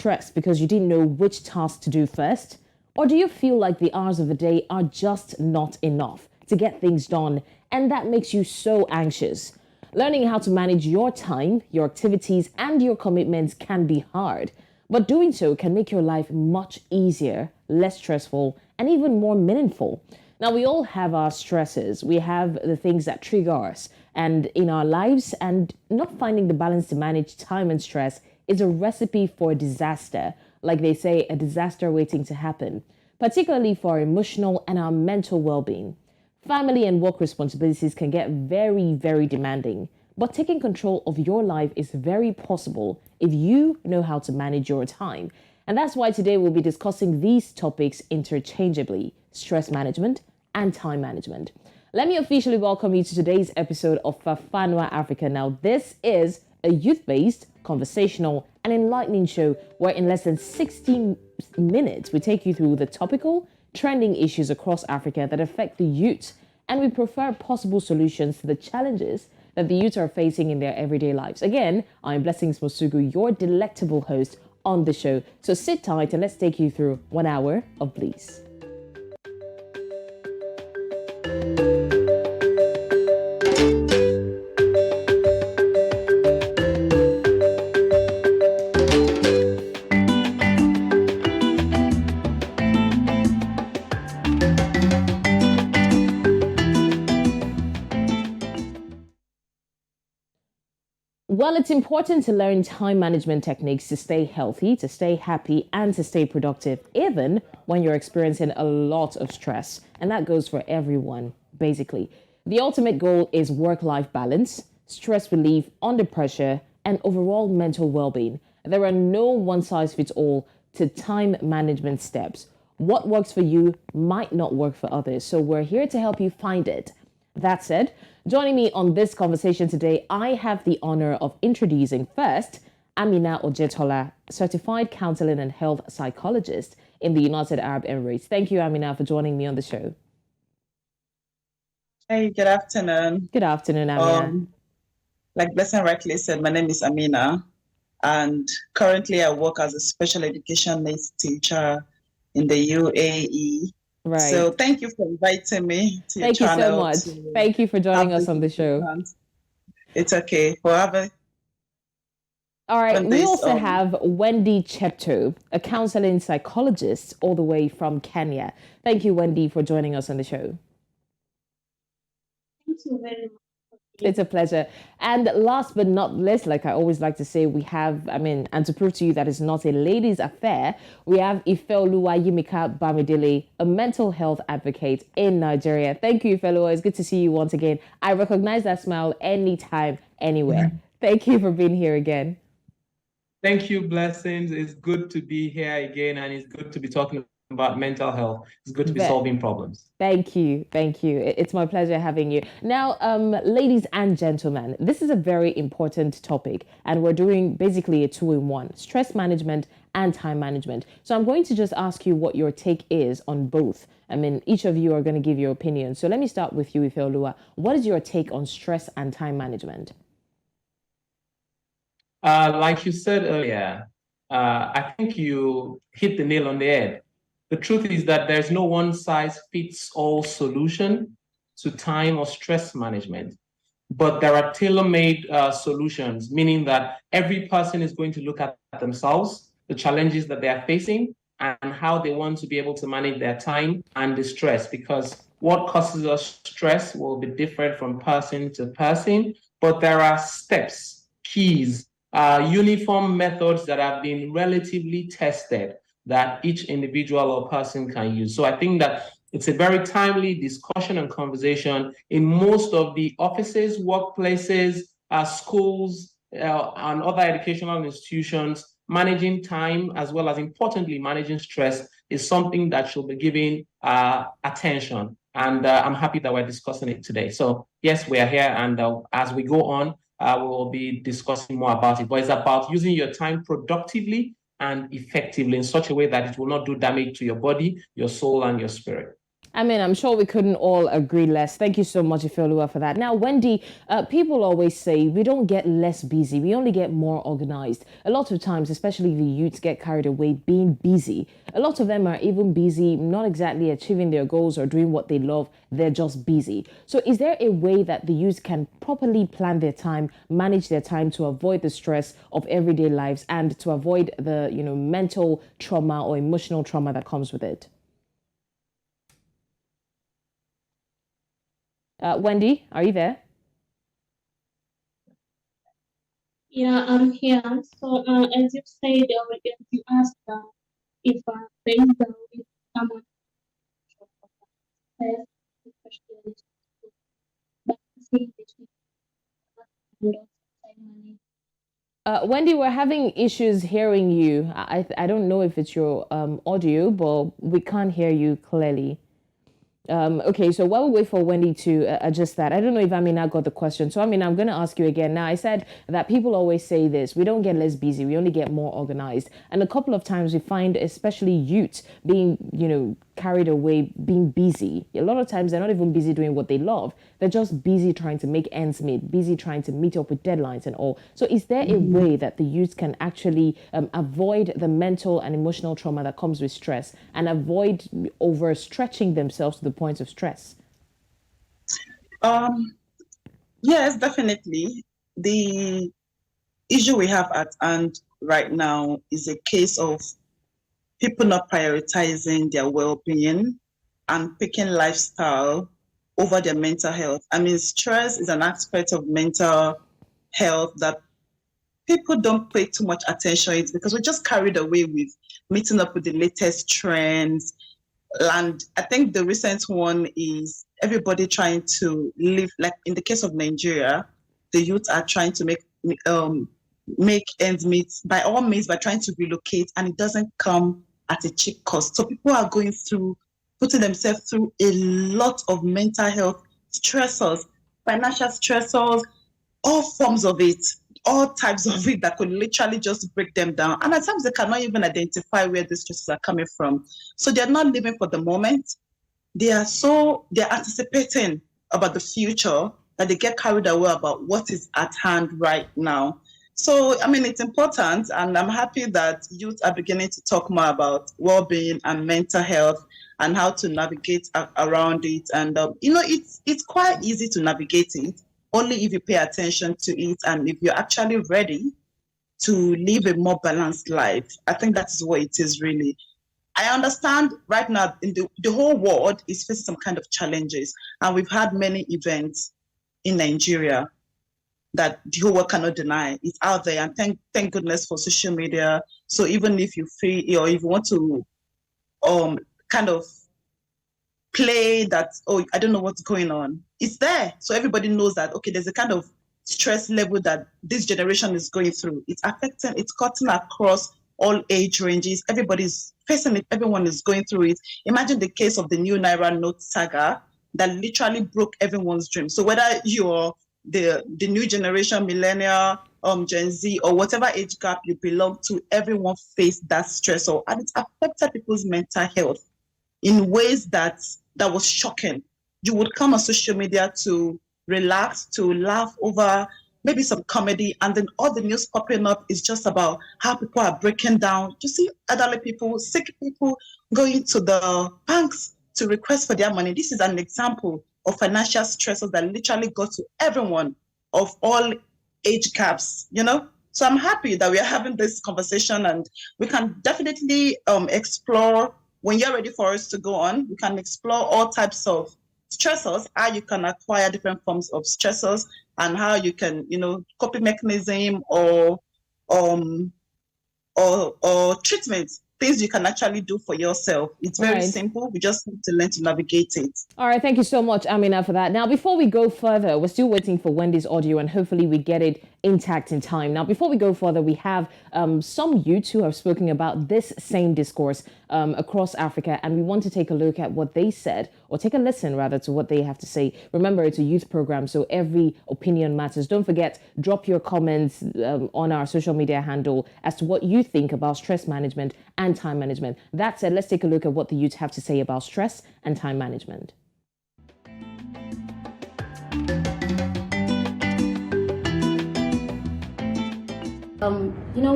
stressed because you didn't know which task to do first? Or do you feel like the hours of the day are just not enough to get things done, and that makes you so anxious? Learning how to manage your time, your activities, and your commitments can be hard, but doing so can make your life much easier, less stressful, and even more meaningful. Now, we all have our stresses. We have the things that trigger us and in our lives, and not finding the balance to manage time and stress is a recipe for disaster. Like they say, a disaster waiting to happen, particularly for our emotional and our mental well-being. Family and work responsibilities can get very, very demanding, but taking control of your life is very possible if you know how to manage your time. And that's why today we'll be discussing these topics interchangeably: stress management and time management. Let me officially welcome you to today's episode of Fafanua Afrika. Now, this is a youth-based, conversational, and enlightening show where in less than 60 minutes, we take you through the topical, trending issues across Africa that affect the youth, and we prefer possible solutions to the challenges that the youth are facing in their everyday lives. Again, I'm Blessings Mosugu, your delectable host on the show. So sit tight and let's take you through 1 hour of bliss. Well, it's important to learn time management techniques to stay healthy, to stay happy, and to stay productive, even when you're experiencing a lot of stress. And that goes for everyone, basically. The ultimate goal is work-life balance, stress relief under pressure, and overall mental well-being. There are no one-size-fits-all to time management steps. What works for you might not work for others, so we're here to help you find it. That said, joining me on this conversation today, I have the honor of introducing first Amina Ojetola, certified counseling and health psychologist in the United Arab Emirates. Thank you, Amina, for joining me on the show. Hey, good afternoon. Good afternoon, Amina. Like Blessing rightly said, my name is Amina, and currently I work as a special education needs teacher in the UAE. Right. So thank you for inviting me to your channel. Thank you so much. Thank you for joining us on the show. It's okay. For having. All right. We also have Wendy Chepto, a counseling psychologist all the way from Kenya. Thank you, Wendy, for joining us on the show. Thank you very much. It's a pleasure. And last but not least, like I always like to say, we have, and to prove to you that it's not a ladies' affair, we have Ifeoluwa Yimika Bamidele, a mental health advocate in Nigeria. Thank you, Ifeoluwa. It's good to see you once again. I recognize that smile anytime, anywhere. Thank you for being here again. Thank you, Blessings. It's good to be here again, and it's good to be talking about mental health. It's good to be solving problems. Thank you. Thank you. It's my pleasure having you. Now, ladies and gentlemen, this is a very important topic, and we're doing basically a 2-in-1: stress management and time management. So I'm going to just ask you what your take is on both. Each of you are going to give your opinion. So let me start with you, Ifeoluwa. What is your take on stress and time management? Like you said earlier, I think you hit the nail on the head. The truth is that there's no one-size-fits-all solution to time or stress management, but there are tailor-made solutions, meaning that every person is going to look at themselves, the challenges that they are facing, and how they want to be able to manage their time and the stress, because what causes us stress will be different from person to person, but there are steps, keys, uniform methods that have been relatively tested that each individual or person can use. So I think that it's a very timely discussion and conversation in most of the offices, workplaces, schools, and other educational institutions. Managing time, as well as importantly managing stress, is something that should be given attention. And I'm happy that we're discussing it today. So yes, we are here, and as we go on, we will be discussing more about it. But it's about using your time productively and effectively in such a way that it will not do damage to your body, your soul, and your spirit. I mean, I'm sure we couldn't all agree less. Thank you so much, Ifeoluwa, for that. Now, Wendy, people always say we don't get less busy, we only get more organized. A lot of times, especially the youths, get carried away being busy. A lot of them are even busy, not exactly achieving their goals or doing what they love, they're just busy. So, is there a way that the youth can properly plan their time, manage their time to avoid the stress of everyday lives and to avoid the, mental trauma or emotional trauma that comes with it? Wendy, are you there? Yeah, I'm here. So, as you said, as you asked if based on if someone has especially but saying Wendy, we're having issues hearing you. I don't know if it's your audio, but we can't hear you clearly. Okay, so while we wait for Wendy to adjust that, I don't know if Amina got the question. So, Amina, I'm going to ask you again. Now, I said that people always say this, we don't get less busy, we only get more organized. And a couple of times we find, especially youths, being, carried away, being busy. A lot of times they're not even busy doing what they love. They're just busy trying to make ends meet, busy trying to meet up with deadlines and all. So is there a way that the youths can actually avoid the mental and emotional trauma that comes with stress and avoid overstretching themselves to the point of stress? Yes, definitely. The issue we have at hand right now is a case of people not prioritizing their well-being and picking lifestyle over their mental health. I mean, stress is an aspect of mental health that people don't pay too much attention to because we're just carried away with meeting up with the latest trends. And I think the recent one is everybody trying to live, like in the case of Nigeria, the youth are trying to make ends meet by all means by trying to relocate, and it doesn't come at a cheap cost. So people are putting themselves through a lot of mental health stressors, financial stressors, all forms of it, all types of it that could literally just break them down. And at times they cannot even identify where these stresses are coming from. So they're not living for the moment. They're anticipating about the future that they get carried away about what is at hand right now. So, I mean, it's important, and I'm happy that youth are beginning to talk more about well-being and mental health and how to navigate around it. And, it's quite easy to navigate it, only if you pay attention to it and if you're actually ready to live a more balanced life. I think that is what it is really. I understand right now in the whole world is facing some kind of challenges, and we've had many events in Nigeria that the whole world cannot deny. It's out there, and thank goodness for social media. So even if you feel or if you want to kind of play that, oh, I don't know what's going on, it's there. So everybody knows that, okay, there's a kind of stress level that this generation is going through. It's cutting across all age ranges. Everybody's facing it. Everyone is going through it. Imagine the case of the new Naira note saga that literally broke everyone's dream. So whether you're the new generation, millennial, Gen Z, or whatever age gap you belong to, everyone faced that stressor, and it affected people's mental health in ways that was shocking. You would come on social media to relax, to laugh over maybe some comedy, and then all the news popping up is just about how people are breaking down. You see elderly people, sick people going to the banks to request for their money. This is an example of financial stresses that literally got to everyone of all age gaps, So I'm happy that we are having this conversation, and we can definitely explore, when you're ready for us to go on, we can explore all types of stressors, how you can acquire different forms of stressors, and how you can, coping mechanism or treatment, things you can actually do for yourself. It's very simple. We just need to learn to navigate it. All right. Thank you so much, Amina, for that. Now, before we go further, we're still waiting for Wendy's audio, and hopefully we get it intact in time. Now, before we go further, we have some youths who have spoken about this same discourse across Africa, and we want to take a look at what they said, or take a listen rather to what they have to say. Remember, it's a youth program, so every opinion matters. Don't forget, drop your comments on our social media handle as to what you think about stress management and time management. That said, let's take a look at what the youths have to say about stress and time management.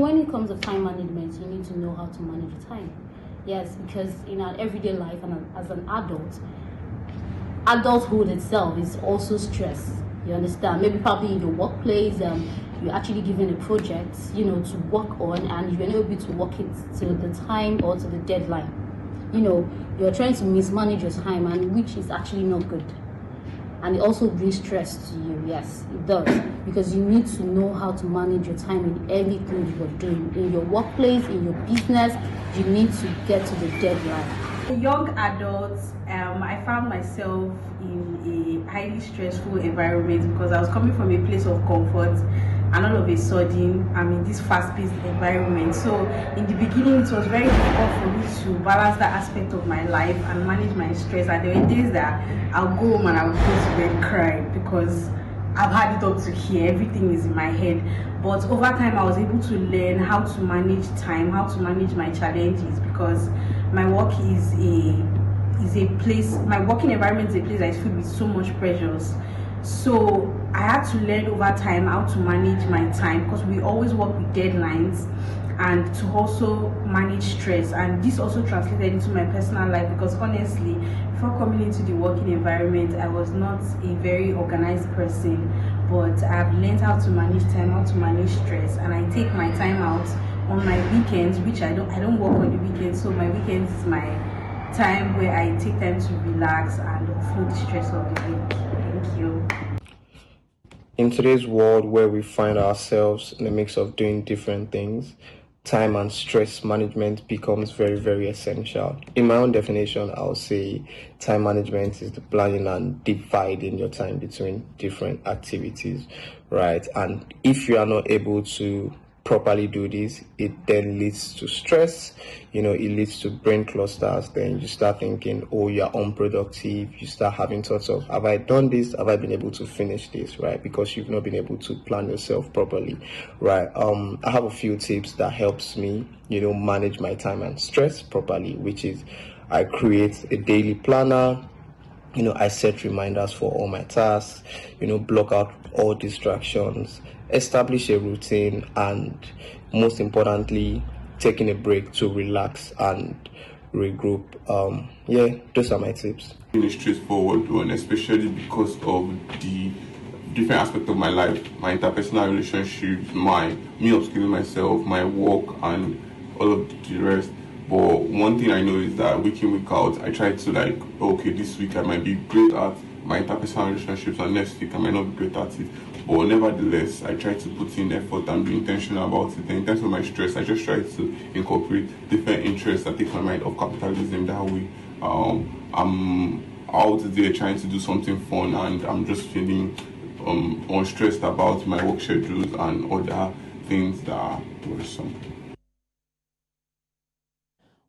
When it comes to time management, you need to know how to manage your time. Yes, because in our everyday life and as an adult, adulthood itself is also stress. You understand? Maybe probably in the workplace, you're actually given a project, to work on, and you're not able to work it to the time or to the deadline. You're trying to mismanage your time, and which is actually not good. And it also brings stress to you. Yes, it does. Because you need to know how to manage your time in everything you're doing. In your workplace, in your business, you need to get to the deadline. Young adults, I found myself in a highly stressful environment because I was coming from a place of comfort, and all of a sudden I'm in this fast-paced environment. So in the beginning it was very difficult for me to balance that aspect of my life and manage my stress. And there were days that I'll go home and I'll go to bed and cry because I've had it up to here, everything is in my head. But over time I was able to learn how to manage time, how to manage my challenges, because my work is a place, my working environment is a place that is filled with so much pressures. So I had to learn over time how to manage my time, because we always work with deadlines, and to also manage stress. And this also translated into my personal life, because honestly, before coming into the working environment, I was not a very organized person, but I've learned how to manage time, how to manage stress, and I take my time out on my weekends, which I don't work on the weekends, so my weekends is my time where I take time to relax and offload the stress of the week. Thank you. In today's world where we find ourselves in a mix of doing different things, time and stress management becomes very, very essential. In my own definition, I would say time management is the planning and dividing your time between different activities, right? And if you are not able to properly do this, it then leads to stress, it leads to brain clusters. Then you start thinking, oh, you're unproductive. You start having thoughts of, have I done this? Have I been able to finish this, right? Because you've not been able to plan yourself properly, right? I have a few tips that helps me, manage my time and stress properly, which is I create a daily planner. I set reminders for all my tasks, block out all distractions, establish a routine, and most importantly, taking a break to relax and regroup. Those are my tips. In a straightforward one, especially because of the different aspects of my life, my interpersonal relationships, me upskilling myself, my work, and all of the rest. But one thing I know is that week in, week out, I try to okay, this week I might be great at my interpersonal relationships, and next week I might not be great at it. But nevertheless, I try to put in effort and be intentional about it. And in terms of my stress, I just try to incorporate different interests that take my mind off capitalism. That way, I'm out there trying to do something fun, and I'm just feeling unstressed about my work schedules and other things that are worrisome.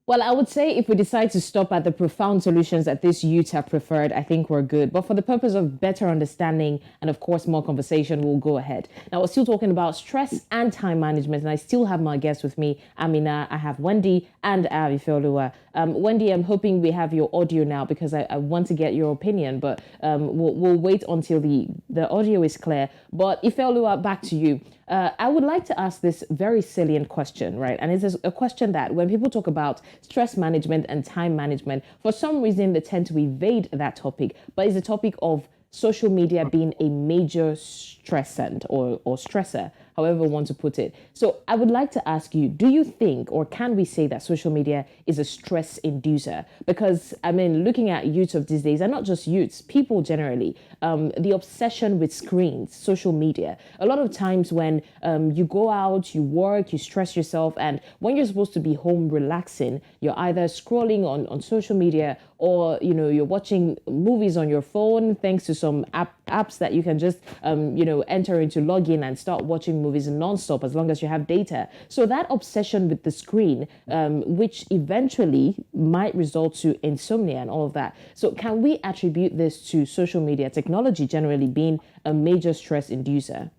Well, I would say if we decide to stop at the profound solutions that these youths have preferred, I think we're good. But for the purpose of better understanding and, of course, more conversation, we'll go ahead. Now, we're still talking about stress and time management, and I still have my guests with me, Amina, I have Wendy, and I have Ifeoluwa. Wendy, I'm hoping we have your audio now, because I want to get your opinion, but we'll wait until the audio is clear. But Ifeoluwa, back to you. I would like to ask this very salient question, right? And it's a question that when people talk about stress management and time management, for some reason they tend to evade that topic, but it's a topic of social media being a major stressant or stressor. however we want to put it. So I would like to ask you, do you think, or can we say that social media is a stress inducer? Because, I mean, looking at youth of these days, and not just youths, people generally, the obsession with screens, social media. A lot of times when you go out, you work, you stress yourself, and when you're supposed to be home relaxing, you're either scrolling on social media, or you're watching movies on your phone thanks to some apps that you can just enter into, log in and start watching movies non-stop as long as you have data. So that obsession with the screen, which eventually might result to insomnia and all of that. So can we attribute this to social media, technology generally being a major stress inducer?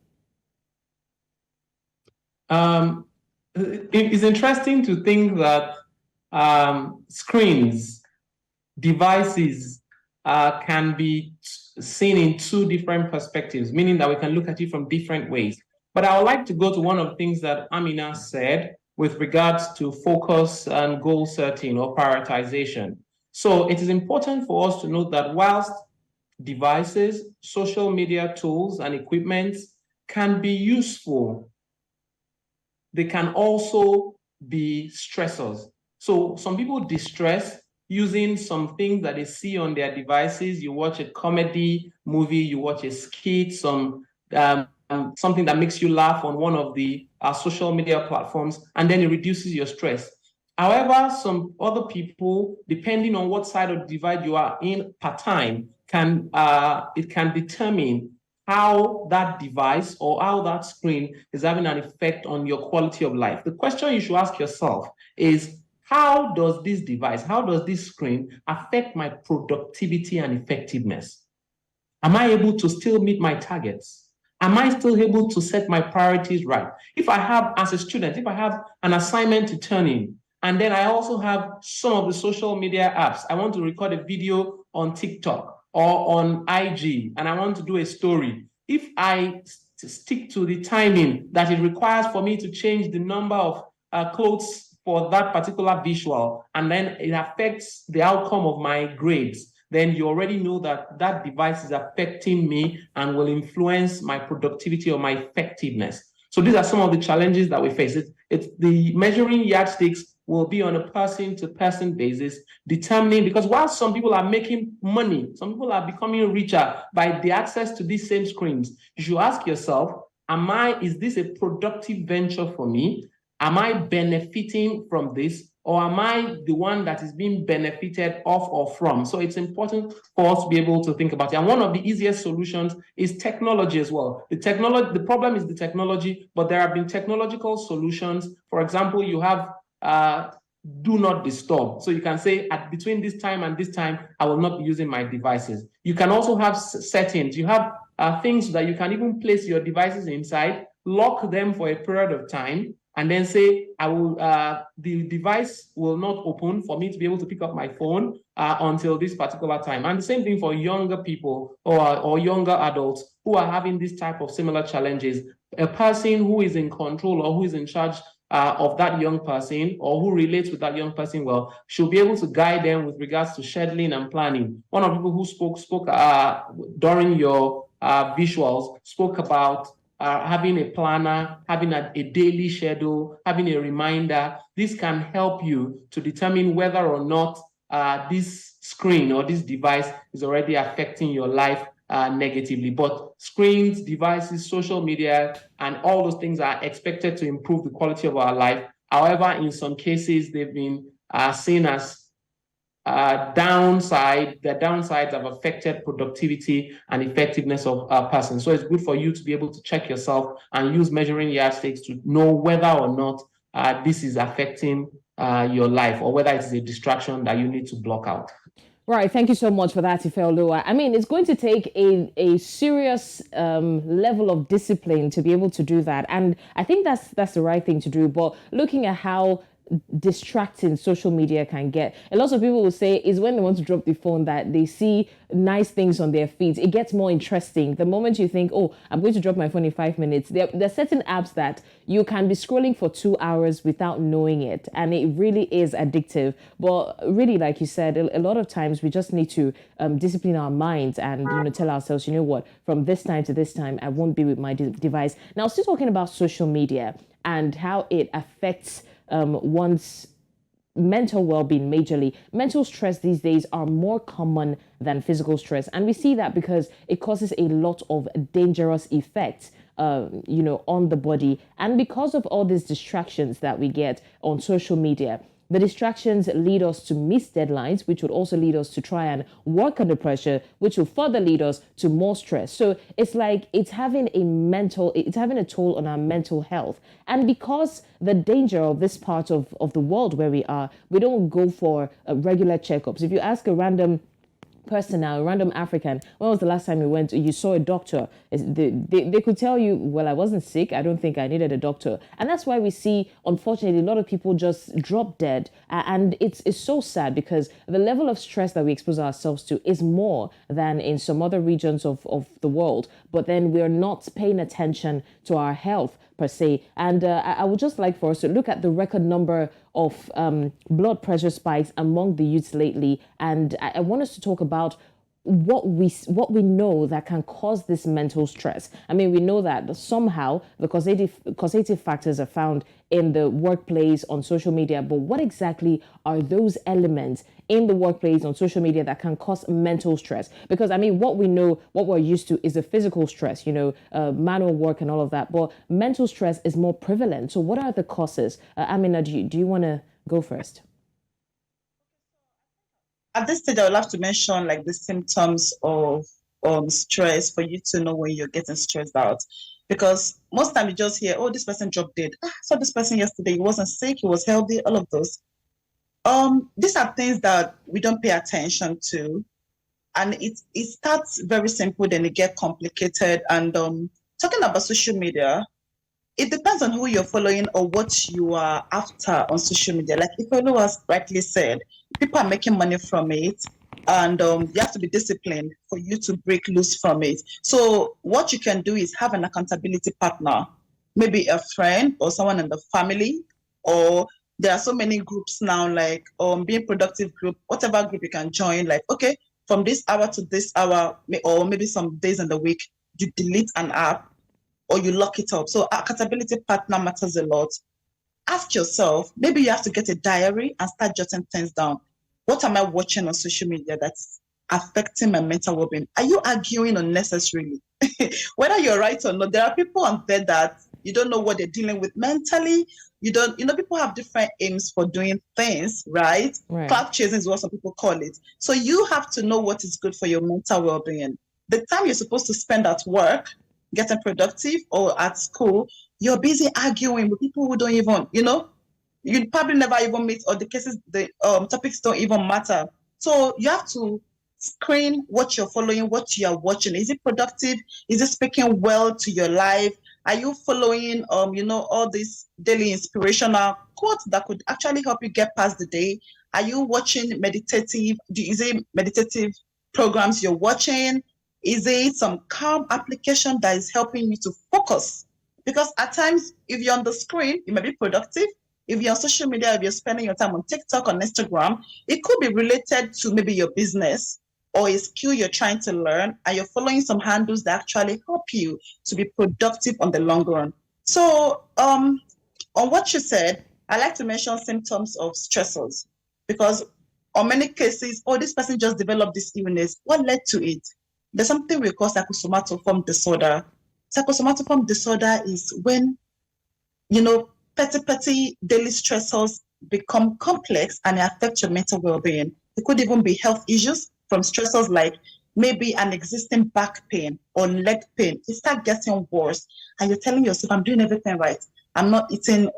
It is interesting to think that screens, devices can be seen in two different perspectives, meaning that we can look at it from different ways. But I would like to go to one of the things that Amina said with regards to focus and goal setting or prioritization. So it is important for us to note that whilst devices, social media tools, and equipment can be useful, they can also be stressors. So some people distress using some things that they see on their devices. You watch a comedy movie, you watch a skit, something that makes you laugh on one of the social media platforms, and then it reduces your stress. However, some other people, depending on what side of the divide you are in per time, can determine how that device or how that screen is having an effect on your quality of life. The question you should ask yourself is, how does this device, how does this screen affect my productivity and effectiveness? Am I able to still meet my targets? Am I still able to set my priorities right? If I have, as a student, if I have an assignment to turn in, and then I also have some of the social media apps, I want to record a video on TikTok or on IG, and I want to do a story. If I stick to the timing that it requires for me to change the number of clothes for that particular visual, and then it affects the outcome of my grades, then you already know that that device is affecting me and will influence my productivity or my effectiveness. So these are some of the challenges that we face. It's the measuring yardsticks will be on a person-to-person basis, determining, because while some people are making money, some people are becoming richer by the access to these same screens, you should ask yourself, is this a productive venture for me? Am I benefiting from this, or am I the one that is being benefited off or from? So it's important for us to be able to think about it. And one of the easiest solutions is technology as well. The problem is the technology, but there have been technological solutions. For example, you have do not disturb. So you can say between this time and this time, I will not be using my devices. You can also have settings. You have things that you can even place your devices inside, lock them for a period of time, and then say, the device will not open for me to be able to pick up my phone until this particular time. And the same thing for younger people or younger adults who are having this type of similar challenges. A person who is in control or who is in charge of that young person, or who relates with that young person well, should be able to guide them with regards to scheduling and planning. One of the people who spoke during your visuals spoke about having a planner, having a daily schedule, having a reminder. This can help you to determine whether or not this screen or this device is already affecting your life negatively. But screens, devices, social media, and all those things are expected to improve the quality of our life. However, in some cases, they've been seen as the downsides have affected productivity and effectiveness of a person. So it's good for you to be able to check yourself and use measuring yardsticks to know whether or not this is affecting your life, or whether it is a distraction that you need to block out. Right, thank you so much for that, Ifeoluwa. I mean, it's going to take a serious level of discipline to be able to do that, and I think that's the right thing to do. But looking at how distracting social media can get. A lot of people will say is when they want to drop the phone that they see nice things on their feeds. It gets more interesting. The moment you think, oh, I'm going to drop my phone in 5 minutes, there are certain apps that you can be scrolling for 2 hours without knowing it. And it really is addictive. But really, like you said, a lot of times we just need to discipline our minds and, tell ourselves, you know what, from this time to this time, I won't be with my device. Now, still talking about social media and how it affects one's mental well-being majorly. Mental stress these days are more common than physical stress, and we see that because it causes a lot of dangerous effects on the body. And because of all these distractions that we get on social media, the distractions lead us to miss deadlines, which would also lead us to try and work under pressure, which will further lead us to more stress. So it's like it's having a toll on our mental health. And because the danger of this part of the world where we are, we don't go for regular checkups. If you ask a random person now, a random African, when was the last time you saw a doctor? They could tell you, well, I wasn't sick. I don't think I needed a doctor. And that's why we see, unfortunately, a lot of people just drop dead. And it's so sad because the level of stress that we expose ourselves to is more than in some other regions of the world. But then we're not paying attention to our health per se. And I would just like for us to look at the record number of blood pressure spikes among the youths lately. And I want us to talk about what we know that can cause this mental stress. I mean, we know that somehow the causative factors are found in the workplace, on social media, but what exactly are those elements in the workplace, on social media, that can cause mental stress? Because I mean, what we know, what we're used to is the physical stress, manual work and all of that, but mental stress is more prevalent. So what are the causes? Amina, do you want to go first? At this stage, I would love to mention like the symptoms of stress for you to know when you're getting stressed out. Because most time you just hear, oh, this person dropped dead. I saw this person yesterday. He wasn't sick. He was healthy. All of those. These are things that we don't pay attention to. And it starts very simple, then it gets complicated. And talking about social media, it depends on who you're following or what you are after on social media. Like Fafanua rightly said, people are making money from it, and you have to be disciplined for you to break loose from it. So what you can do is have an accountability partner, maybe a friend or someone in the family, or there are so many groups now, like Being Productive group, whatever group you can join, like, okay, from this hour to this hour, or maybe some days in the week, you delete an app or you lock it up. So accountability partner matters a lot. Ask yourself, maybe you have to get a diary and start jotting things down. What am I watching on social media that's affecting my mental well-being? Are you arguing unnecessarily? Whether you're right or not, there are people on there that you don't know what they're dealing with mentally. People have different aims for doing things, right? Cloud chasing is what some people call it. So you have to know what is good for your mental well-being. The time you're supposed to spend at work, getting productive, or at school, you're busy arguing with people who don't even, you probably never even meet, or the topics don't even matter. So you have to screen what you're following, what you are watching. Is it productive? Is it speaking well to your life? Are you following, all these daily inspirational quotes that could actually help you get past the day? Are you watching is it meditative programs you're watching? Is it some calm application that is helping you to focus? Because at times, if you're on the screen, you may be productive. If you're on social media, if you're spending your time on TikTok, on Instagram, it could be related to maybe your business or a skill you're trying to learn, and you're following some handles that actually help you to be productive on the long run. So on what you said, I like to mention symptoms of stressors, because on many cases, oh, this person just developed this illness. What led to it? There's something we call psychosomatoform disorder. Psychosomatoform disorder is when, petty daily stressors become complex and affect your mental well-being. It could even be health issues from stressors like maybe an existing back pain or leg pain. It starts getting worse, and you're telling yourself, I'm doing everything right. I'm not eating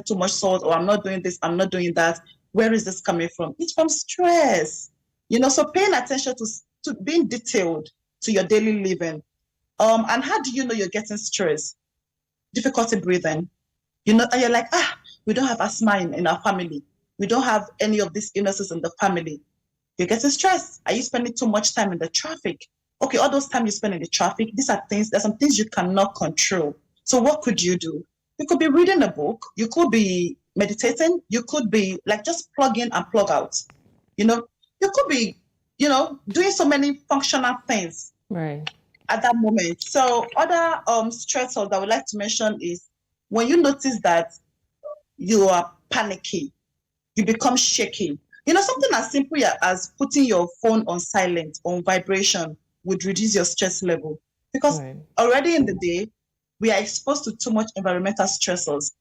too much salt, or I'm not doing this, I'm not doing that. Where is this coming from? It's from stress. So paying attention to being detailed to your daily living. And how do you know you're getting stressed? Difficulty breathing. And you're like, We don't have asthma in our family. We don't have any of these illnesses in the family. You're getting stressed. Are you spending too much time in the traffic? Okay, all those time you spend in the traffic, there's some things you cannot control. So what could you do? You could be reading a book, you could be meditating, you could be like just plug in and plug out. You know, you could be, doing so many functional things Right. at that moment. So other stressors that I would like to mention is when you notice that you are panicky, you become shaky. Something as simple as putting your phone on silent, on vibration, would reduce your stress level. Because Right. already in the day, we are exposed to too much environmental stressors.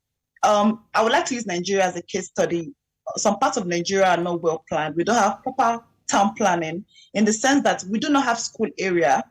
I would like to use Nigeria as a case study. Some parts of Nigeria are not well planned. We don't have proper town planning in the sense that we do not have school area,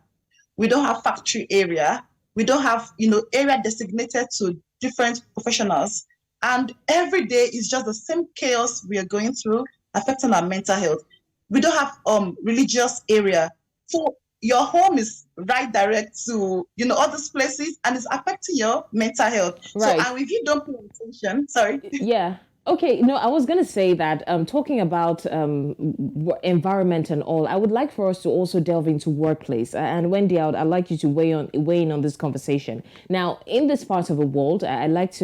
we don't have factory area, we don't have area designated to different professionals, and every day is just the same chaos we are going through, affecting our mental health. We don't have religious area, so your home is right direct to all these places, and it's affecting your mental health. So, Right. and if you don't pay attention, sorry. Yeah. Okay. No, I was going to say that talking about environment and all, I would like for us to also delve into workplace. And Wendy, I'd like you to weigh in on this conversation. Now, in this part of the world, I like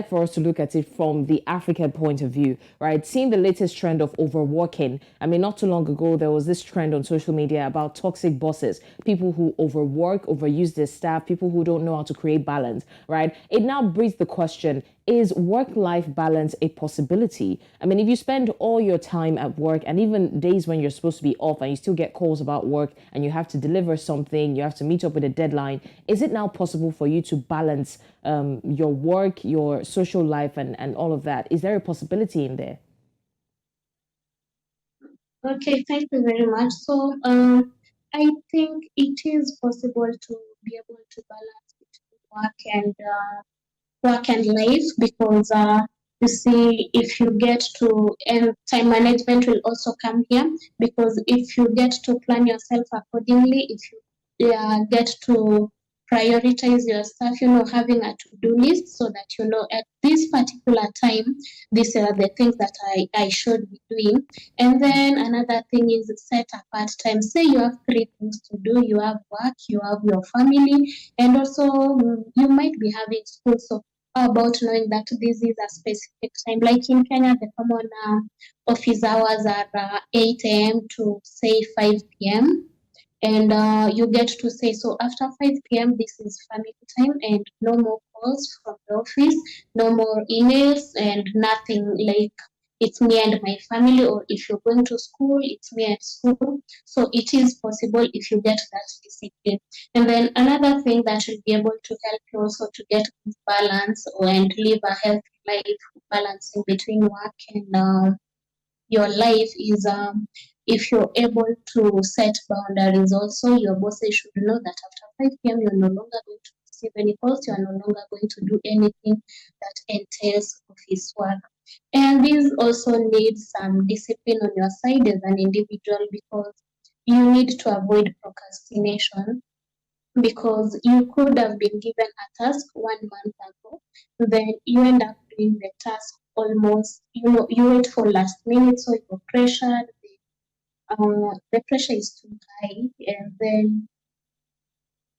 for us to look at it from the African point of view, right? Seeing the latest trend of overworking. I mean, not too long ago, there was this trend on social media about toxic bosses, people who overwork, overuse their staff, people who don't know how to create balance, right? It now breeds the question, is work-life balance a possibility? I mean, if you spend all your time at work and even days when you're supposed to be off and you still get calls about work and you have to deliver something, you have to meet up with a deadline, is it now possible for you to balance your work, your social life and all of that? Is there a possibility in there? Okay, thank you very much. So, I think it is possible to be able to balance between work and life, because you see, if you get to, and time management will also come here, because if you get to plan yourself accordingly, if you get to prioritize your stuff, having a to-do list, so that at this particular time, these are the things that I should be doing. And then another thing is set apart time. Say you have 3 things to do: you have work, you have your family, and also you might be having school. So how about knowing that this is a specific time? Like in Kenya, the common office hours are 8 a.m. to say 5 p.m. And you get to say, so after 5 p.m., this is family time, and no more calls from the office, no more emails, and nothing like it's me and my family, or if you're going to school, it's me at school. So it is possible if you get that discipline. And then another thing that should be able to help you also to get balance and live a healthy life, balancing between work and your life is if you're able to set boundaries. Also, your bosses should know that after 5 p.m. you're no longer going to receive any calls, you're no longer going to do anything that entails office work. And this also needs some discipline on your side as an individual, because you need to avoid procrastination, because you could have been given a task 1 month ago, then you end up doing the task almost, you wait for last minute, so you're pressured, the pressure is too high, and then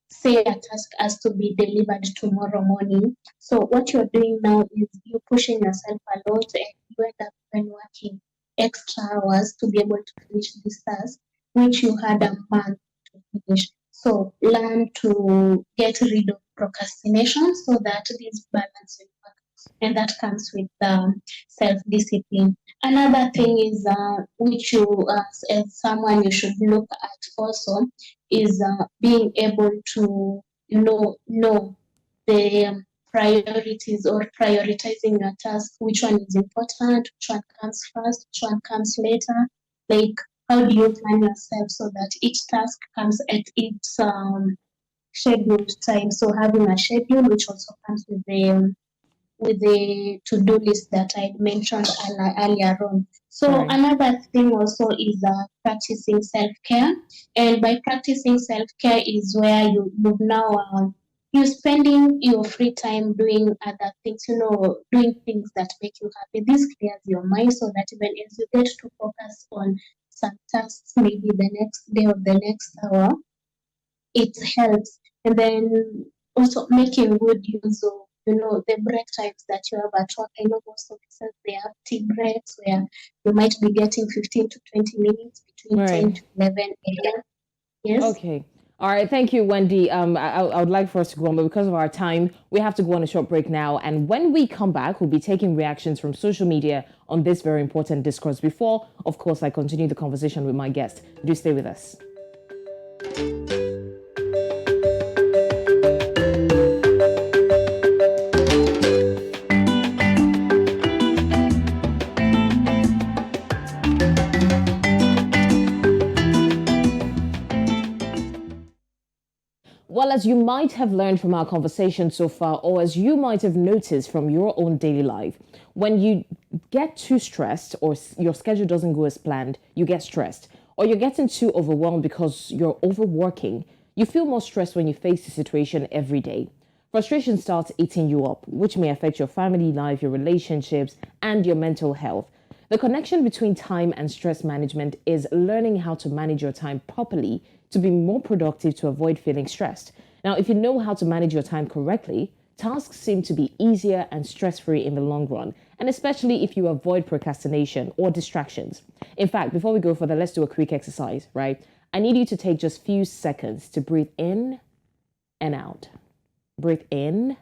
say a task has to be delivered tomorrow morning. So what you're doing now is you're pushing yourself a lot, and you end up then working extra hours to be able to finish this task, which you had a month to finish. So learn to get rid of procrastination so that this balance will work. And that comes with self-discipline. Another thing is, which you, as someone you should look at also, is being able to know the priorities, or prioritizing your task, which one is important, which one comes first, which one comes later. Like, how do you plan yourself so that each task comes at its scheduled time? So having a schedule, which also comes with the to-do list that I mentioned earlier on. So Right. another thing also is practicing self-care. And by practicing self-care is where you've now you're spending your free time doing other things, doing things that make you happy. This clears your mind so that even as you get to focus on some tasks, maybe the next day or the next hour, it helps. And then also making good use of, the break times that you have at work. I know most offices, they have tea breaks where you might be getting 15 to 20 minutes between 10 to 11 a.m. Yes. Okay. All right. Thank you, Wendy. I would like for us to go on, but because of our time, we have to go on a short break now. And when we come back, we'll be taking reactions from social media on this very important discourse. Before, of course, I continue the conversation with my guest. Do stay with us. Well, as you might have learned from our conversation so far, or as you might have noticed from your own daily life, when you get too stressed or your schedule doesn't go as planned, you get stressed. Or you're getting too overwhelmed because you're overworking, you feel more stressed when you face the situation every day. Frustration starts eating you up, which may affect your family life, your relationships, and your mental health. The connection between time and stress management is learning how to manage your time properly to be more productive to avoid feeling stressed. Now, if you know how to manage your time correctly, tasks seem to be easier and stress-free in the long run, and especially if you avoid procrastination or distractions. In fact, before we go further, let's do a quick exercise, right? I need you to take just a few seconds to breathe in and out. Breathe in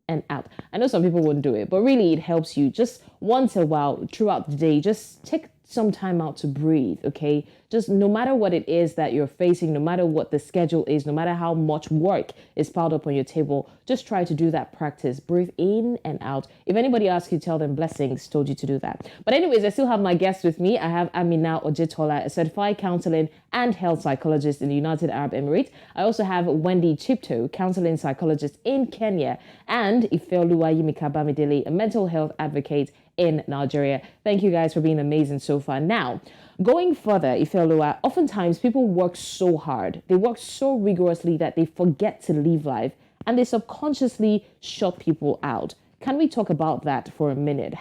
and out. I know some people wouldn't do it, but really it helps you just once in a while throughout the day. Just take some time out to breathe, okay? Just no matter what it is that you're facing, no matter what the schedule is, no matter how much work is piled up on your table, just try to do that practice. Breathe in and out. If anybody asks you, tell them blessings told you to do that. But anyways, I still have my guest with me. I have Amina Ojetola, a certified counseling and health psychologist in the United Arab Emirates. I also have Wendy Chipto, counseling psychologist in Kenya, and Ifeoluwa Yimika-Bamidele, a mental health advocate in Nigeria. Thank you guys for being amazing so far. Now, going further, Ifeoluwa, oftentimes people work so hard, they work so rigorously that they forget to live life and they subconsciously shut people out. Can we talk about that for a minute?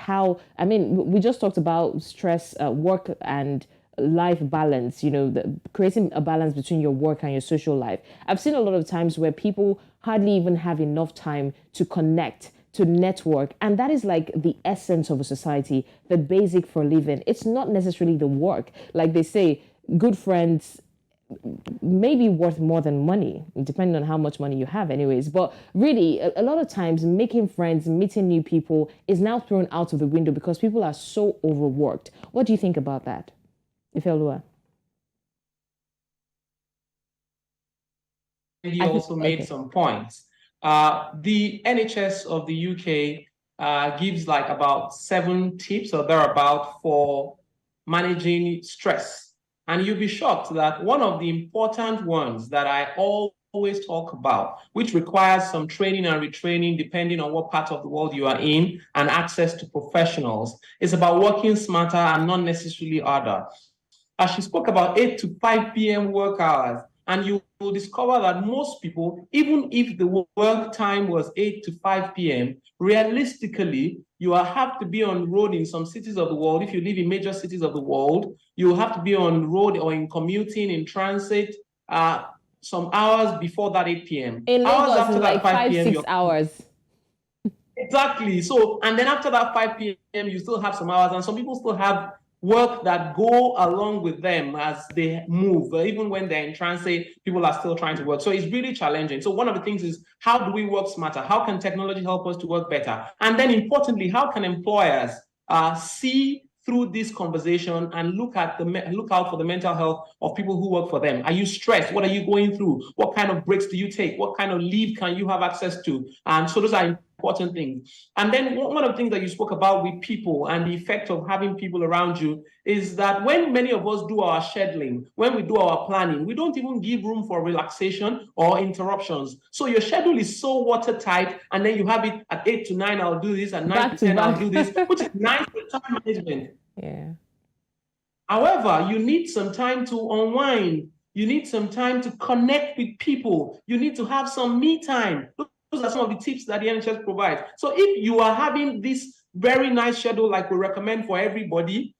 We just talked about stress, work and life balance, creating a balance between your work and your social life. I've seen a lot of times where people hardly even have enough time to connect, to network, and that is like the essence of a society, the basic for living. It's not necessarily the work. Like they say, good friends may be worth more than money, depending on how much money you have anyways. But really, a lot of times making friends, meeting new people is now thrown out of the window because people are so overworked. What do you think about that, Ifeoluwa? He also made some points. The NHS of the UK gives like about 7 tips or thereabout for managing stress. And you'll be shocked that one of the important ones that I always talk about, which requires some training and retraining depending on what part of the world you are in and access to professionals, is about working smarter and not necessarily harder. As she spoke about 8 to 5 p.m. work hours, and you will discover that most people, even if the work time was 8 to 5 p.m., realistically, you will have to be on the road in some cities of the world. If you live in major cities of the world, you will have to be on the road or in commuting, in transit, some hours before that 8 p.m. In hours Lagos, after like that 5 p.m. 5-6 hours. Exactly. So, and then after that 5 p.m., you still have some hours, and some people still have work that go along with them as they move. Even when they're in transit, people are still trying to work. So it's really challenging. So one of the things is, how do we work smarter? How can technology help us to work better? And then importantly, how can employers see through this conversation and look out for the mental health of people who work for them? Are you stressed? What are you going through? What kind of breaks do you take? What kind of leave can you have access to? And so those are important things. And then one of the things that you spoke about with people and the effect of having people around you is that when many of us do our scheduling, when we do our planning, we don't even give room for relaxation or interruptions. So your schedule is so watertight, and then you have it at 8 to 9, I'll do this, at 9 to 10, I'll do this, which is nice for time management. Yeah. However, you need some time to unwind. You need some time to connect with people. You need to have some me time. Those are some of the tips that the NHS provides. So if you are having this very nice schedule like we recommend for everybody,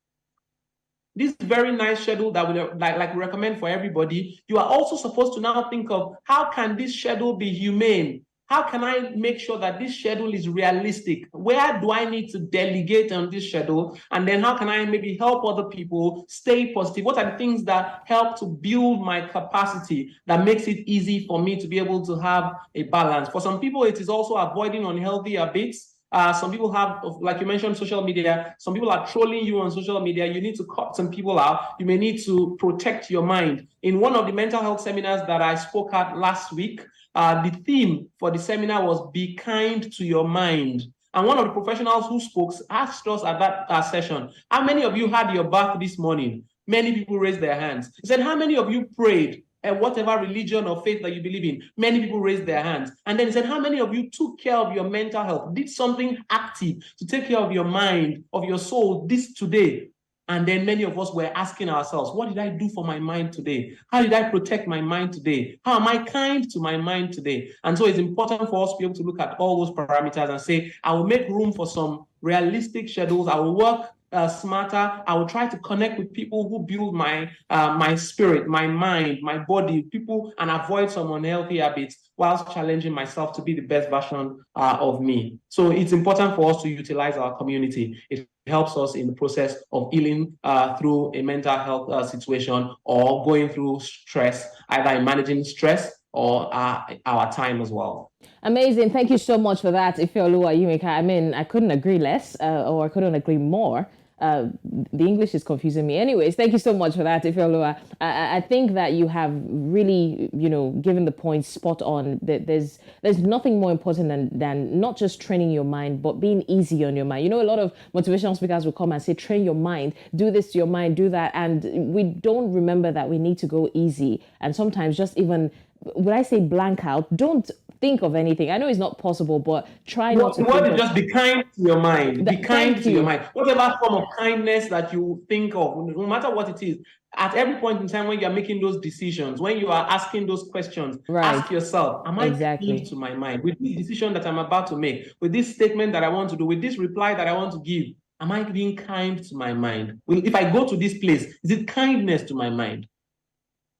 this very nice schedule that we like we recommend for everybody, you are also supposed to now think of how can this schedule be humane? How can I make sure that this schedule is realistic? Where do I need to delegate on this schedule? And then how can I maybe help other people stay positive? What are the things that help to build my capacity that makes it easy for me to be able to have a balance? For some people, it is also avoiding unhealthy habits. Some people have, like you mentioned, social media. Some people are trolling you on social media. You need to cut some people out. You may need to protect your mind. In one of the mental health seminars that I spoke at last week, the theme for the seminar was "Be kind to your mind." And one of the professionals who spoke asked us at that session, how many of you had your bath this morning? Many people raised their hands. He said, how many of you prayed? And whatever religion or faith that you believe in, many people raised their hands. And then he said, how many of you took care of your mental health, did something active to take care of your mind, of your soul this today? And then many of us were asking ourselves, what did I do for my mind today? How did I protect my mind today? How am I kind to my mind today? And so it's important for us to be able to look at all those parameters and say, I will make room for some realistic schedules. I will work smarter. I will try to connect with people who build my my spirit, my mind, my body, people, and avoid some unhealthy habits whilst challenging myself to be the best version of me. So it's important for us to utilize our community. It helps us in the process of healing through a mental health situation or going through stress, either in managing stress or our time as well. Amazing. Thank you so much for that, Ifeoluwa Yimika. I mean, I couldn't agree less or I couldn't agree more. The English is confusing me. Anyways, thank you so much for that, Ifeoluwa. I think that you have really, given the point spot on. There's nothing more important than not just training your mind, but being easy on your mind. A lot of motivational speakers will come and say, train your mind, do this to your mind, do that. And we don't remember that we need to go easy. And sometimes just even, when I say blank out, don't think of anything. I know it's not possible, but try not to. Just be kind to your mind. Be kind to your mind. Whatever form of kindness that you think of, no matter what it is, at every point in time when you are making those decisions, when you are asking those questions, ask yourself, am I kind to my mind? With this decision that I'm about to make, with this statement that I want to do, with this reply that I want to give, am I being kind to my mind? If I go to this place, is it kindness to my mind?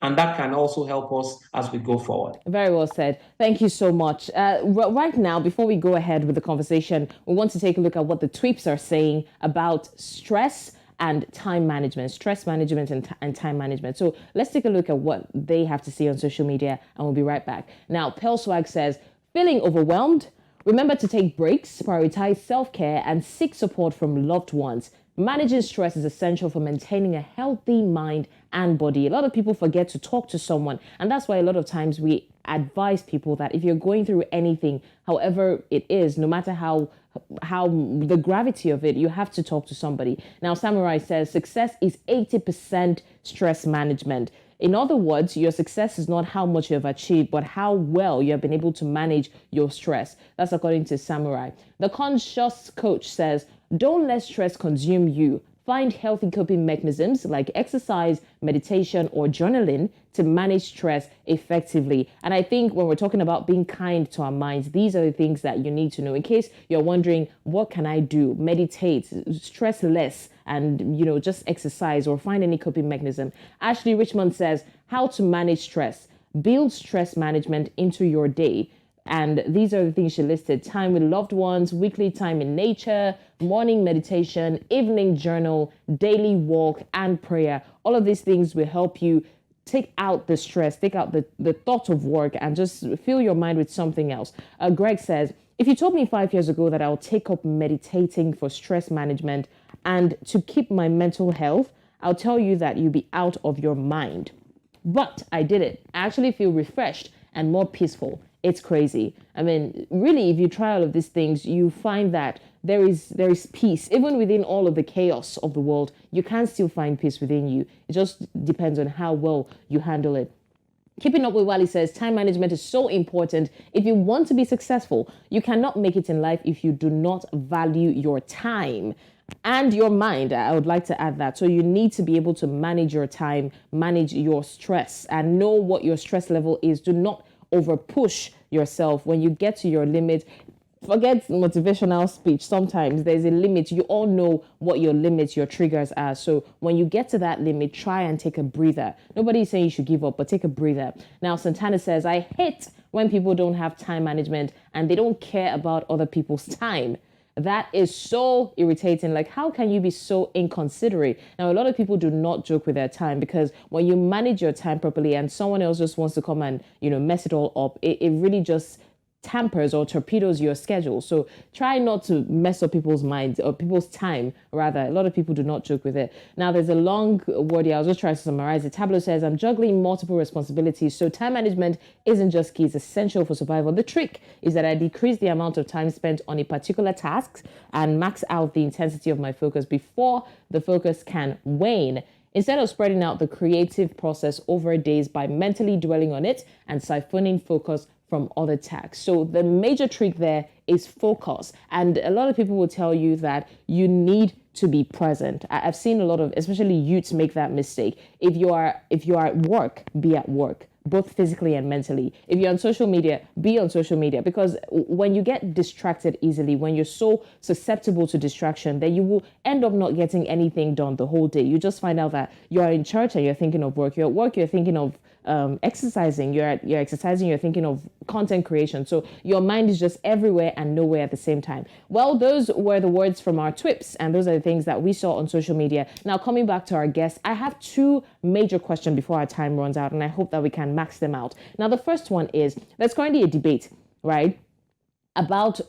And that can also help us as we go forward. Very well said. Thank you so much. Right now, before we go ahead with the conversation, we want to take a look at what the tweeps are saying about stress and time management, stress management and time management. So let's take a look at what they have to say on social media, and we'll be right back. Now, Pearl Swag says, feeling overwhelmed? Remember to take breaks, prioritize self-care, and seek support from loved ones. Managing stress is essential for maintaining a healthy mind and body. A lot of people forget to talk to someone, and that's why a lot of times we advise people that if you're going through anything, however it is, no matter how the gravity of it, you have to talk to somebody. Now, Samurai says success is 80% stress management. In other words, your success is not how much you have achieved, but how well you have been able to manage your stress. That's according to Samurai. The Conscious Coach says, don't let stress consume you. Find healthy coping mechanisms like exercise, meditation, or journaling to manage stress effectively. And I think when we're talking about being kind to our minds, these are the things that you need to know. In case you're wondering, what can I do? Meditate, stress less, and just exercise or find any coping mechanism. Ashley Richmond says, how to manage stress. Build stress management into your day. And these are the things she listed: time with loved ones, weekly time in nature, morning meditation, evening journal, daily walk, and prayer. All of these things will help you take out the stress, take out the thought of work, and just fill your mind with something else. Greg says, if you told me 5 years ago that I'll take up meditating for stress management and to keep my mental health, I'll tell you that you'll be out of your mind. But I did it. I actually feel refreshed and more peaceful. It's crazy. I mean, really, if you try all of these things, you find that there is peace. Even within all of the chaos of the world, you can still find peace within you. It just depends on how well you handle it. Keeping Up with Wally says, time management is so important. If you want to be successful, you cannot make it in life if you do not value your time. and your mind. I would like to add that. So you need to be able to manage your time, manage your stress, and know what your stress level is. Do not over push yourself. When you get to your limit, forget motivational speech. Sometimes there's a limit. You all know what your limits, your triggers are. So when you get to that limit, try and take a breather. Nobody's saying you should give up, but take a breather. Now, Santana says, I hate when people don't have time management and they don't care about other people's time. That is so irritating. Like, how can you be so inconsiderate? Now, a lot of people do not joke with their time, because when you manage your time properly and someone else just wants to come and, mess it all up, it really just tampers or torpedoes your schedule. So try not to mess up people's minds or people's time, rather. A lot of people do not joke with it. Now, there's a long word here. I'll just try to summarize it. Tableau says, I'm juggling multiple responsibilities, so time management isn't just key, it's essential for survival. The trick is that I decrease the amount of time spent on a particular task and max out the intensity of my focus before the focus can wane. Instead of spreading out the creative process over days by mentally dwelling on it and siphoning focus from other tasks. So the major trick there is focus. And a lot of people will tell you that you need to be present. I've seen a lot of, especially youths, make that mistake. If you are at work, be at work, both physically and mentally. If you're on social media, be on social media, because when you get distracted easily, when you're so susceptible to distraction, then you will end up not getting anything done the whole day. You just find out that you're in church and you're thinking of work. You're at work, you're thinking of exercising. You're exercising, you're thinking of content creation. So your mind is just everywhere and nowhere at the same time. Well, those were the words from our TWIPs, and those are the things that we saw on social media. Now, coming back to our guests, I have two major questions before our time runs out, and I hope that we can max them out. Now, the first one is, there's currently a debate, right, about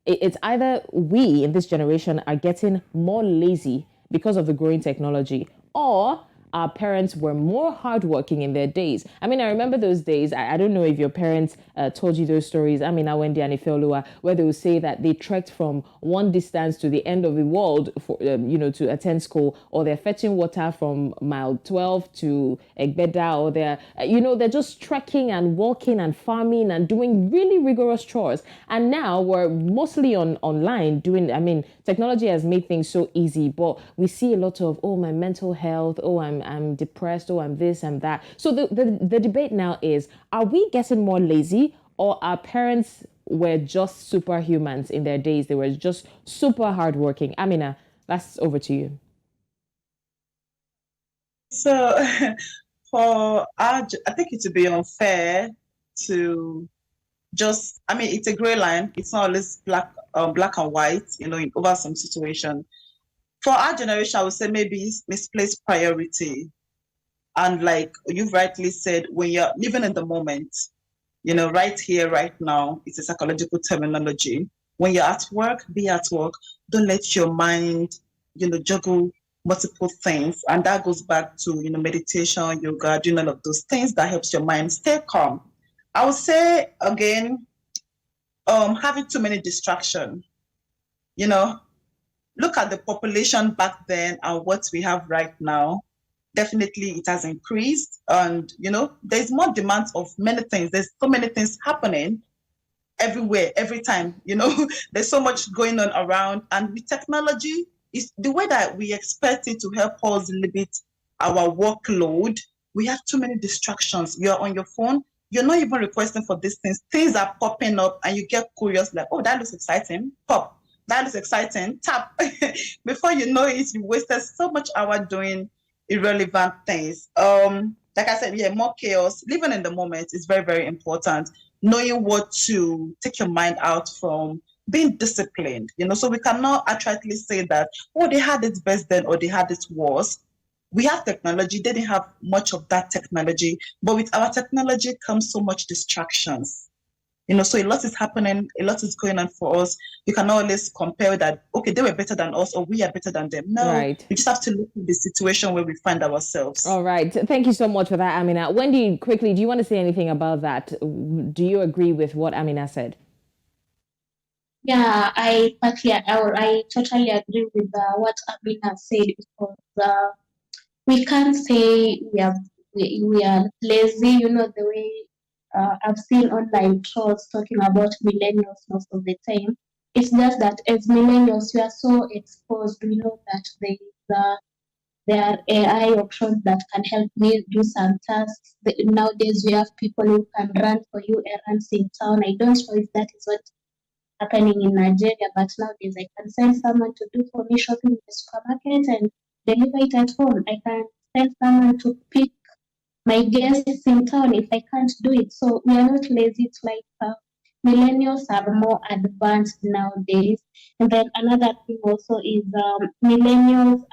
it's either we in this generation are getting more lazy because of the growing technology, or our parents were more hardworking in their days. I mean, I remember those days. I don't know if your parents told you those stories. Amina, Wendy, and Ifeoluwa, where they would say that they trekked from one distance to the end of the world for, to attend school, or they're fetching water from mile 12 to Egbeda, or they're just trekking and walking and farming and doing really rigorous chores. And now we're mostly online doing. Technology has made things so easy, but we see a lot of, my mental health, I'm depressed, I'm this and that. So the debate now is, are we getting more lazy, or our parents were just superhumans in their days? They were just super hardworking. Amina, that's over to you. So I think it would be unfair to just, it's a gray line. It's not always black and white, over some situation. For our generation, I would say maybe misplaced priority. And like you've rightly said, when you're living in the moment, right here, right now, it's a psychological terminology. When you're at work, be at work. Don't let your mind, juggle multiple things. And that goes back to, meditation, yoga, doing all of those things that helps your mind stay calm. I would say, again, having too many distractions, look at the population back then and what we have right now. Definitely it has increased, and there's more demand of many things. There's so many things happening everywhere, every time. There's so much going on around, and with technology, is the way that we expect it to help us limit our workload. We have too many distractions. You're on your phone, you're not even requesting for these things are popping up, and you get curious, like, oh, that looks exciting, pop. That is exciting. Tap. Before you know it, you wasted so much hour doing irrelevant things. Like I said, more chaos. Living in the moment is very, very important. Knowing what to take your mind out from, being disciplined. So we cannot accurately say that, they had it best then, or they had it worse. We have technology. They didn't have much of that technology, but with our technology comes so much distractions. So a lot is happening, a lot is going on for us. You can always compare that, okay, they were better than us, or we are better than them. No, right. We just have to look at the situation where we find ourselves. All right. Thank you so much for that, Amina. Wendy, quickly, do you want to say anything about that? Do you agree with what Amina said? Yeah, I totally agree with what Amina said, because we can't say we are lazy. The way I've seen online trolls talking about millennials most of the time. It's just that as millennials, we are so exposed. We know that there are AI options that can help me do some tasks. Nowadays, we have people who can run for you errands in town. I don't know if that is what's happening in Nigeria, but nowadays I can send someone to do for me shopping in the supermarket and deliver it at home. I can send someone to pick my guests in town if I can't do it. So we are not lazy. It's like millennials are more advanced nowadays. And then another thing also is millennials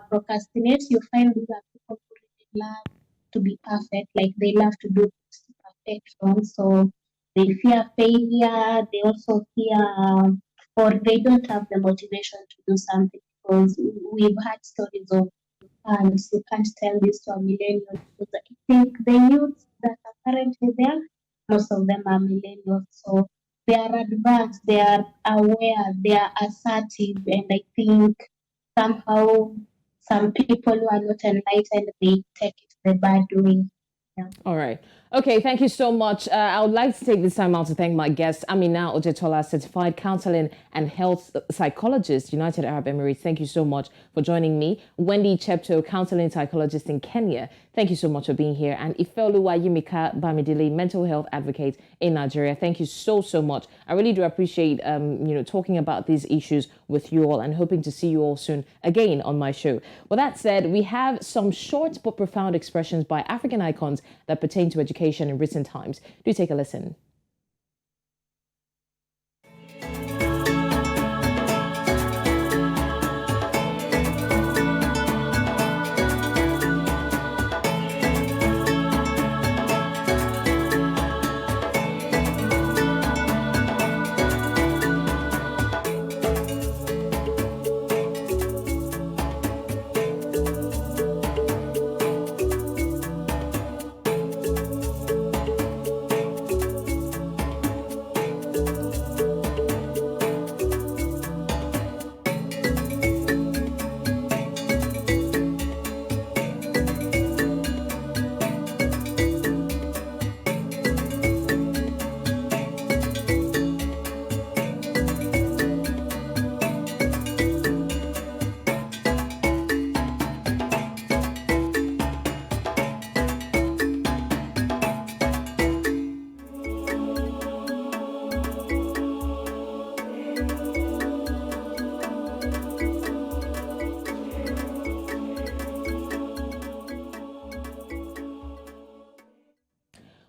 procrastinate. You find these are people who really love to be perfect, like they love to do things to perfection. So they fear failure. They also fear, or they don't have the motivation to do something because we've had stories of and you can't tell this to a millennial because I think the youth that are currently there, most of them are millennials. So they are advanced, they are aware, they are assertive, and I think somehow some people who are not enlightened they take it the bad way. Yeah. All right. Okay, thank you so much. I would like to take this time out to thank my guest, Amina Ojetola, certified counseling and health psychologist, United Arab Emirates. Thank you so much for joining me. Wendy Chepto, counseling psychologist in Kenya. Thank you so much for being here. And Ifeoluwa Yimika Bamidele, mental health advocate in Nigeria. Thank you so, so much. I really do appreciate, talking about these issues with you all and hoping to see you all soon again on my show. With that said, we have some short but profound expressions by African icons that pertain to education in recent times. Do take a listen.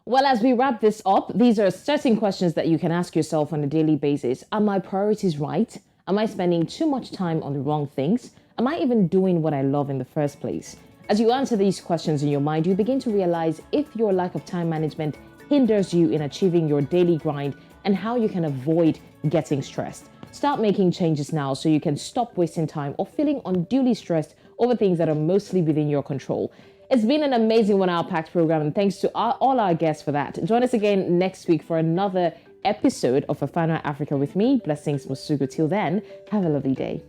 Well, as we wrap this up, these are certain questions that you can ask yourself on a daily basis. Are my priorities right? Am I spending too much time on the wrong things? Am I even doing what I love in the first place? As you answer these questions in your mind, you begin to realize if your lack of time management hinders you in achieving your daily grind and how you can avoid getting stressed. Start making changes now so you can stop wasting time or feeling unduly stressed over things that are mostly within your control. It's been an amazing 1 hour packed program, and thanks to all our guests for that. Join us again next week for another episode of Fafanua Afrika with me, Blessings Mosugu. Till then, have a lovely day.